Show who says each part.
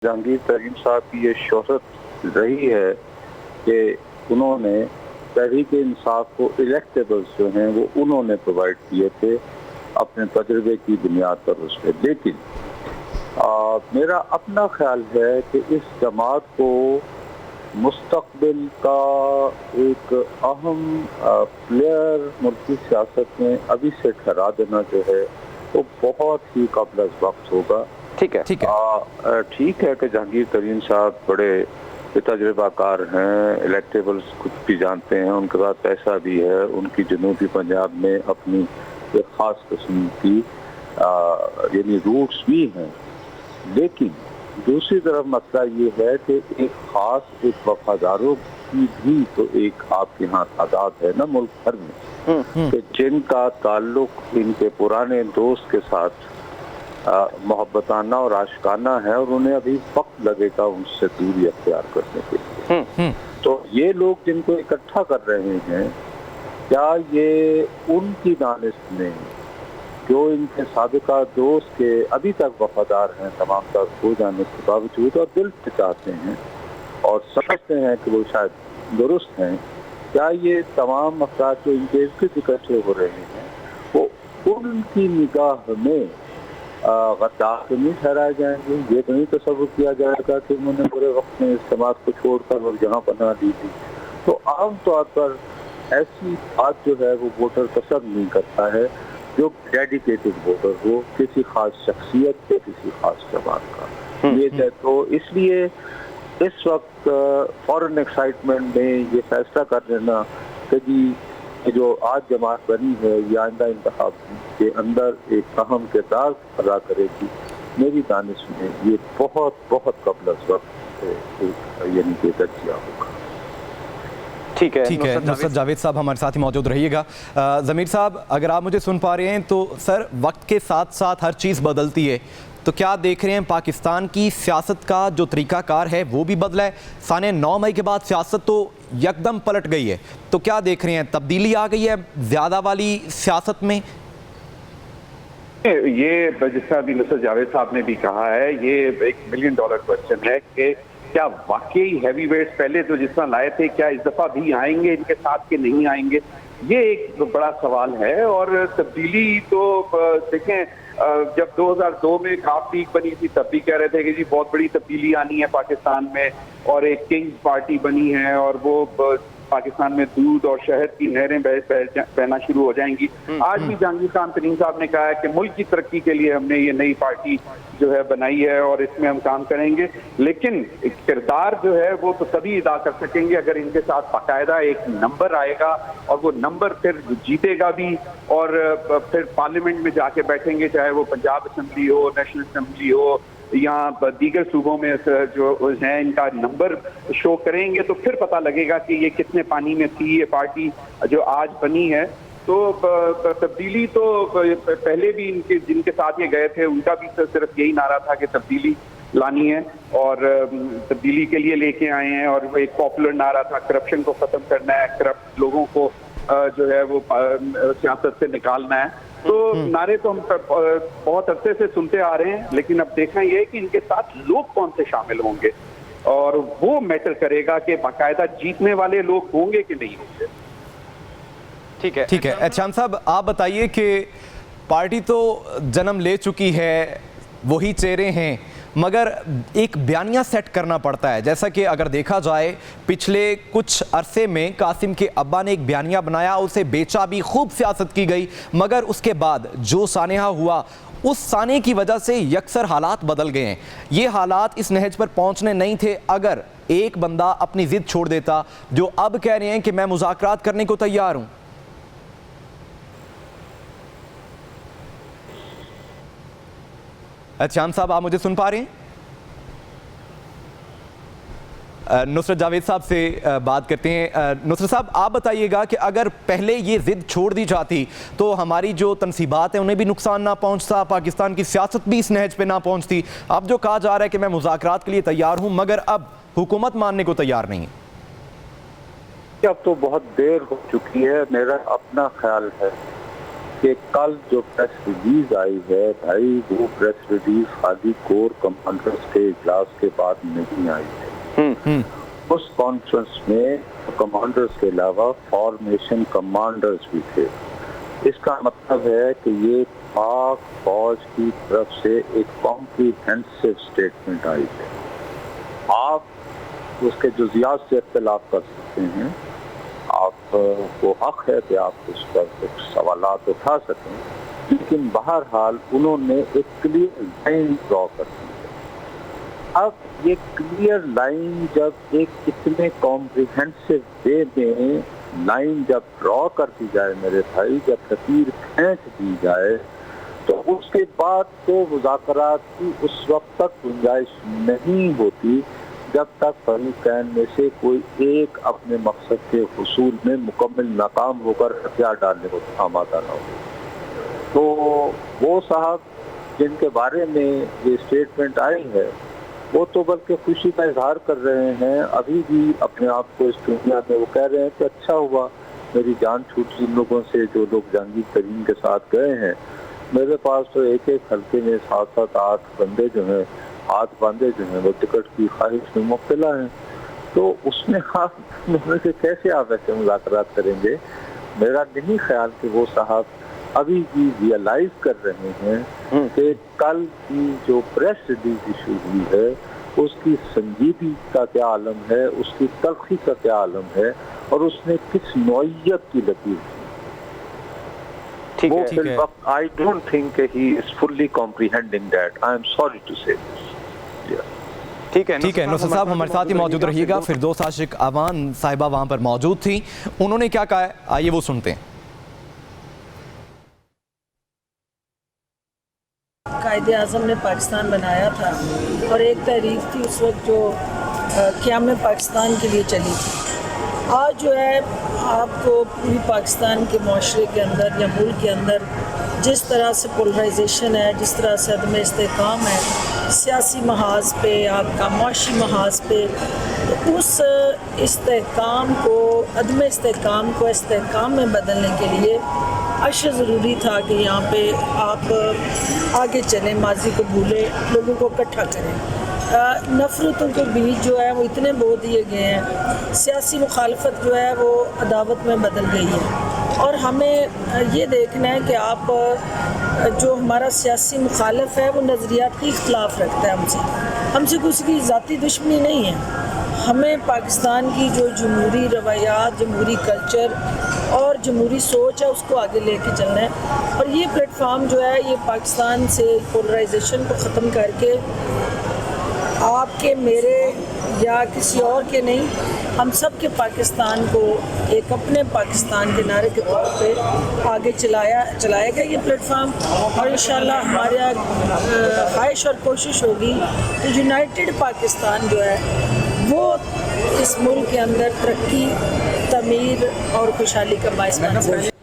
Speaker 1: جہانگیر ترین صاحب کی یہ شہرت رہی ہے کہ انہوں نے تحریک انصاف کو الیکٹیبلز جو ہیں وہ انہوں نے پرووائڈ کیے تھے اپنے تجربے کی بنیاد پر اس پہ. لیکن میرا اپنا خیال ہے کہ اس جماعت کو مستقبل کا ایک اہم پلیئر ملکی سیاست میں ابھی سے ٹھہرا دینا جو ہے وہ بہت ہی قبل از وقت ہوگا. ٹھیک ہے کہ جہانگیر ترین صاحب بڑے تجربہ کار ہیں، الیکٹیبلز کچھ بھی جانتے ہیں، ان کے پاس پیسہ بھی ہے، ان کی جنوبی پنجاب میں اپنی ایک خاص قسم کی یعنی روٹس بھی ہیں. لیکن دوسری طرف مسئلہ یہ ہے کہ ایک وفاداروں کی بھی تو ایک آپ کے ہاں تعداد ہے نا ملک بھر میں، کہ جن کا تعلق ان کے پرانے دوست کے ساتھ محبتانہ اور عاشقانہ ہے اور انہیں ابھی وقت لگے گا ان سے دوری اختیار کرنے کے لیے. تو یہ لوگ جن کو اکٹھا کر رہے ہیں، کیا یہ ان کی دانش میں جو ان کے سابقہ دوست کے ابھی تک وفادار ہیں تمام تر ہو جانے کے باوجود اور دل سے چاہتے ہیں اور سمجھتے ہیں کہ وہ شاید درست ہیں، کیا یہ تمام افراد جو ان کے اکٹھے ہو رہے ہیں وہ ان کی نگاہ میں غدار تو نہیں ٹھہرائے جائیں گے؟ یہ تو نہیں تصور کیا جائے گا کہ انہوں نے برے وقت میں اس سماج کو چھوڑ کر وہ جہاں پناہ دی تھی. تو عام طور پر ایسی بات جو ہے وہ ووٹر پسند نہیں کرتا ہے جو ڈیڈیکیٹڈ ووٹر ہو کسی خاص شخصیت کے کسی خاص جماعت کا. یہ ہے تو اس لیے اس وقت فورن ایکسائٹمنٹ میں یہ فیصلہ کر لینا کہ جی جو آج جماعت بنی ہے یہ آئندہ انتخاب کے اندر ایک اہم کردار ادا کرے گی، میری دانش میں یہ بہت بہت قبل از وقت یعنی کہ درجہ ہوگا.
Speaker 2: ٹھیک ہے نصرت جاوید صاحب ہمارے ساتھ ہی موجود رہیے گا. ضمیر صاحب اگر آپ مجھے سن پا رہے ہیں تو سر وقت کے ساتھ ساتھ ہر چیز بدلتی ہے، تو کیا دیکھ رہے ہیں پاکستان کی سیاست کا جو طریقہ کار ہے وہ بھی بدلا ہے؟ سانے 9 مئی کے بعد سیاست تو یکدم پلٹ گئی ہے، تو کیا دیکھ رہے ہیں تبدیلی آ گئی ہے زیادہ والی سیاست میں؟
Speaker 3: یہ جس طرح بھی نصرت جاوید صاحب نے بھی کہا ہے، یہ $1 ملین کوسچن ہے کہ کیا واقعی ہیوی ویٹس پہلے تو جس طرح لائے تھے کیا اس دفعہ بھی آئیں گے ان کے ساتھ کہ نہیں آئیں گے؟ یہ ایک بڑا سوال ہے. اور تبدیلی تو دیکھیں جب 2002 میں کاف لیگ بنی تھی تب بھی کہہ رہے تھے کہ جی بہت بڑی تبدیلی آنی ہے پاکستان میں اور ایک کنگز پارٹی بنی ہے اور وہ پاکستان میں دودھ اور شہد کی نہریں بہنا شروع ہو جائیں گی. آج بھی جہانگیر ترین صاحب نے کہا ہے کہ ملک کی ترقی کے لیے ہم نے یہ نئی پارٹی جو ہے بنائی ہے اور اس میں ہم کام کریں گے. لیکن کردار جو ہے وہ تو تبھی ادا کر سکیں گے اگر ان کے ساتھ باقاعدہ ایک نمبر آئے گا اور وہ نمبر پھر جیتے گا بھی اور پھر پارلیمنٹ میں جا کے بیٹھیں گے، چاہے وہ پنجاب اسمبلی ہو، نیشنل اسمبلی ہو یا دیگر صوبوں میں جو ہیں ان کا نمبر شو کریں گے تو پھر پتہ لگے گا کہ یہ کتنے پانی میں تھی یہ پارٹی جو آج بنی ہے. تو تبدیلی تو پہلے بھی ان کے جن کے ساتھ یہ گئے تھے ان کا بھی صرف یہی نعرہ تھا کہ تبدیلی لانی ہے اور تبدیلی کے لیے لے کے آئے ہیں. اور وہ ایک پاپولر نعرہ تھا کرپشن کو ختم کرنا ہے، کرپٹ لوگوں کو جو ہے وہ سیاست سے نکالنا ہے. تو نعرے تو ہم بہت عرصے سے سنتے آ رہے ہیں، لیکن اب دیکھنا یہ ہے کہ ان کے ساتھ لوگ کون سے شامل ہوں گے اور وہ میٹر کرے گا کہ باقاعدہ جیتنے والے لوگ ہوں گے کہ نہیں ہوں گے.
Speaker 2: ٹھیک ہے احتشام صاحب آپ بتائیے کہ پارٹی تو جنم لے چکی ہے، وہی چہرے ہیں، مگر ایک بیانیہ سیٹ کرنا پڑتا ہے. جیسا کہ اگر دیکھا جائے پچھلے کچھ عرصے میں قاسم کے ابا نے ایک بیانیہ بنایا، اسے بیچا بھی، خوب سیاست کی گئی، مگر اس کے بعد جو سانحہ ہوا اس سانحے کی وجہ سے یکسر حالات بدل گئے ہیں. یہ حالات اس نہج پر پہنچنے نہیں تھے اگر ایک بندہ اپنی ضد چھوڑ دیتا، جو اب کہہ رہے ہیں کہ میں مذاکرات کرنے کو تیار ہوں. احتشام صاحب آپ مجھے سن پا رہے ہیں؟ نصرت جاوید صاحب سے بات کرتے ہیں. نصرت صاحب آپ بتائیے گا کہ اگر پہلے یہ ضد چھوڑ دی جاتی تو ہماری جو تنصیبات ہیں انہیں بھی نقصان نہ پہنچتا، پاکستان کی سیاست بھی اس نہج پہ نہ پہنچتی. اب جو کہا جا رہا ہے کہ میں مذاکرات کے لیے تیار ہوں مگر اب حکومت ماننے کو تیار نہیں ہے.
Speaker 1: اب تو بہت دیر ہو چکی ہے. میرا اپنا خیال ہے کہ کل جو پریس ریلیز آئی ہے بھائی، وہ پریس ریلیز خالی کور کمانڈرز کے اجلاس کے بعد نہیں آئی ہے۔ اس کانفرنس میں کمانڈرز کے علاوہ فارمیشن کمانڈرز بھی تھے۔ اس کا مطلب ہے کہ یہ پاک فوج کی طرف سے ایک کمپریہنسو سٹیٹمنٹ آئی ہے۔ آپ اس کے جزیات سے اختلاف کر سکتے ہیں، آپ کو حق ہے کہ آپ اس پر کچھ سوالات اٹھا سکیں، لیکن بہرحال انہوں نے ایک کلیئر لائن ڈرا کر دی ہے۔ اب یہ کلیئر لائن جب ایک اتنے کمپریہنسو وے میں لائن جب ڈرا کر دی جائے میرے بھائی، جب لکیر کھینچ دی جائے، تو اس کے بعد تو مذاکرات کی اس وقت تک گنجائش نہیں ہوتی جب تک فریقین میں سے کوئی ایک اپنے مقصد کے حصول میں مکمل ناکام ہو کر ہتھیار ڈالنے کو آمادہ نہ ہو۔ تو وہ صاحب جن کے بارے میں یہ اسٹیٹمنٹ آئی ہے، وہ تو بلکہ خوشی کا اظہار کر رہے ہیں، ابھی بھی اپنے آپ کو اس دنیا میں وہ کہہ رہے ہیں کہ اچھا ہوا میری جان چھوٹی ان لوگوں سے جو لوگ جہانگیر ترین کے ساتھ گئے ہیں۔ میرے پاس تو ایک ایک حلقے میں 7-8 بندے جو ہیں، ہاتھ باندھے جو ہیں، وہ ٹکٹ کی خواہش میں مبتلا ہیں۔ تو اس میں آپ سے کیسے آپ ایسے مذاکرات کریں گے؟ میرا نہیں خیال کہ وہ صاحب ابھی بھی ریئلائز کر رہے ہیں کہ کل کی جو پریس ریلیز ایشو ہوئی ہے اس کی سنجیدگی کا کیا عالم ہے، اس کی تلخی کا کیا عالم ہے، اور اس نے کس نوعیت کی لکیر
Speaker 2: ٹھیک
Speaker 1: وہ
Speaker 2: ہے
Speaker 1: فی الوقت I don't think کہ he is fully comprehending that. I am sorry to say this.
Speaker 2: ٹھیک ہے نصر صاحب ہمارے ساتھ ہی موجود رہیے گا۔ فردوس عاشق اوان صاحبہ وہاں پر موجود تھیں، انہوں نے کیا کہا ہے آئیے وہ سنتے ہیں۔
Speaker 4: قائد اعظم نے پاکستان بنایا تھا اور ایک تحریک تھی اس وقت جو قیام پاکستان کے لیے چلی تھی۔ آج جو ہے آپ کو پوری پاکستان کے معاشرے کے اندر یا ملک کے اندر جس طرح سے پولرائزیشن ہے، جس طرح سے عدم استحکام ہے سیاسی محاذ پہ، آپ کا معاشی محاذ پہ، تو اس استحکام کو، عدم استحکام کو استحکام میں بدلنے کے لیے اشد ضروری تھا کہ یہاں پہ آپ آگے چلیں، ماضی کو بھولیں، لوگوں کو اکٹھا کریں۔ نفرتوں کے بیچ جو ہے وہ اتنے بو دیے گئے ہیں، سیاسی مخالفت جو ہے وہ عداوت میں بدل گئی ہے، اور ہمیں یہ دیکھنا ہے کہ آپ جو ہمارا سیاسی مخالف ہے وہ نظریاتی اختلاف رکھتا ہے ہم سے کسی کی ذاتی دشمنی نہیں ہے۔ ہمیں پاکستان کی جو جمہوری روایات، جمہوری کلچر اور جمہوری سوچ ہے اس کو آگے لے کے چلنا ہے، اور یہ پلیٹ فارم جو ہے یہ پاکستان سے پولرائزیشن کو ختم کر کے آپ کے، میرے یا کسی اور کے نہیں، ہم سب کے پاکستان کو ایک اپنے پاکستان کے نعرے کے طور پہ آگے چلایا گیا یہ پلیٹ فارم، اور انشاءاللہ ہمارا خواہش اور کوشش ہوگی کہ یونائٹڈ پاکستان جو ہے وہ اس ملک کے اندر ترقی، تعمیر اور خوشحالی کا باعث بن سکے۔